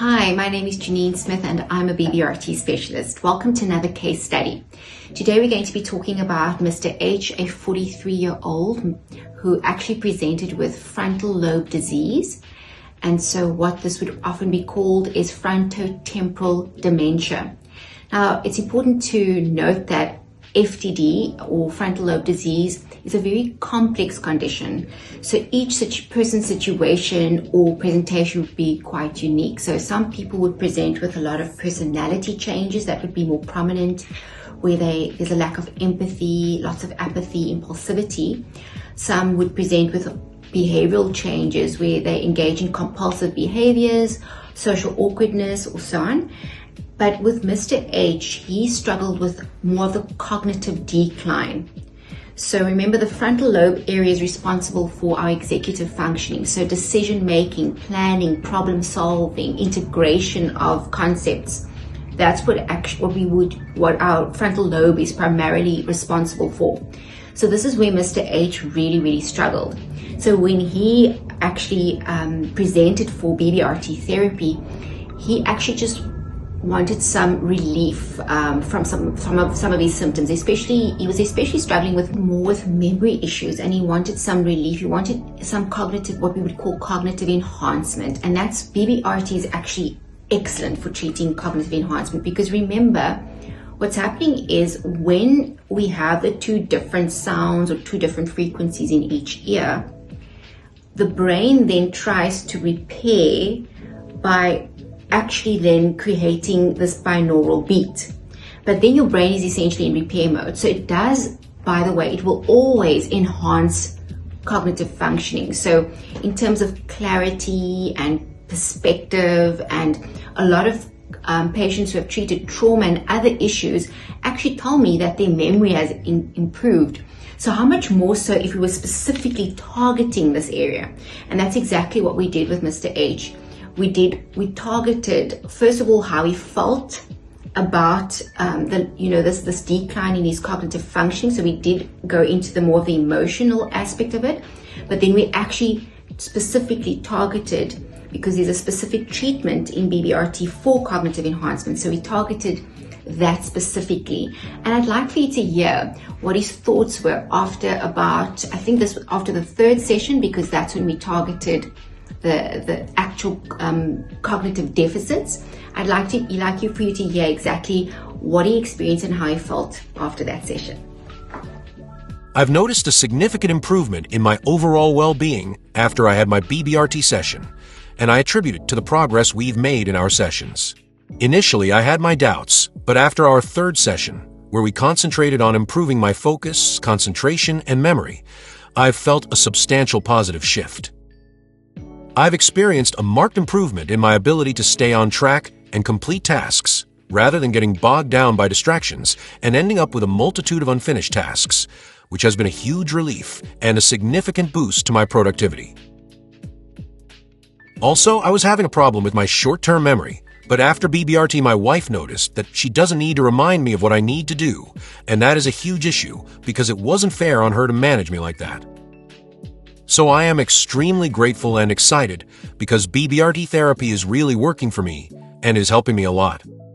Hi, my name is Janine Smith and I'm a BBRT specialist. Welcome to another case study. Today we're going to be talking about Mr. H, a 43-year-old who actually presented with frontal lobe disease. And so what this would often be called is frontotemporal dementia. Now, it's important to note that FTD or frontal lobe disease is a very complex condition. So each person's situation or presentation would be quite unique. So some people would present with a lot of personality changes that would be more prominent, where there's a lack of empathy, lots of apathy, impulsivity. Some would present with behavioral changes where they engage in compulsive behaviors, social awkwardness, or so on. But with Mr. H, he struggled with more of the cognitive decline. So remember, the frontal lobe area is responsible for our executive functioning. So decision making, planning, problem solving, integration of concepts. That's what our frontal lobe is primarily responsible for. So this is where Mr. H really struggled. So when he actually presented for BBRT therapy, he actually just wanted some relief from some of his symptoms. He was especially struggling with memory issues, and he wanted some relief. He wanted some what we would call cognitive enhancement, and that's BBRT is actually excellent for treating cognitive enhancement, because remember, what's happening is when we have the two different sounds or two different frequencies in each ear, the brain then tries to repair by actually then creating this binaural beat. But then your brain is essentially in repair mode. So it does, by the way, it will always enhance cognitive functioning. So in terms of clarity and perspective, and a lot of patients who have treated trauma and other issues actually tell me that their memory has improved. So how much more so if we were specifically targeting this area? And that's exactly what we did with Mr. H. We targeted, first of all, how he felt about this decline in his cognitive functioning. So we did go into the more of the emotional aspect of it, but then we actually specifically targeted, because there's a specific treatment in BBRT for cognitive enhancement. So we targeted that specifically. And I'd like for you to hear what his thoughts were after the third session, because that's when we targeted the actual cognitive deficits. I'd like for you to hear exactly what he experienced and how he felt after that session. I've noticed a significant improvement in my overall well-being after I had my BBRT session, and I attribute it to the progress we've made in our sessions. Initially, I had my doubts, but after our third session, where we concentrated on improving my focus, concentration, and memory, I've felt a substantial positive shift. I've experienced a marked improvement in my ability to stay on track and complete tasks, rather than getting bogged down by distractions and ending up with a multitude of unfinished tasks, which has been a huge relief and a significant boost to my productivity. Also, I was having a problem with my short-term memory, but after BBRT, my wife noticed that she doesn't need to remind me of what I need to do, and that is a huge issue because it wasn't fair on her to manage me like that. So I am extremely grateful and excited because BBRT therapy is really working for me and is helping me a lot.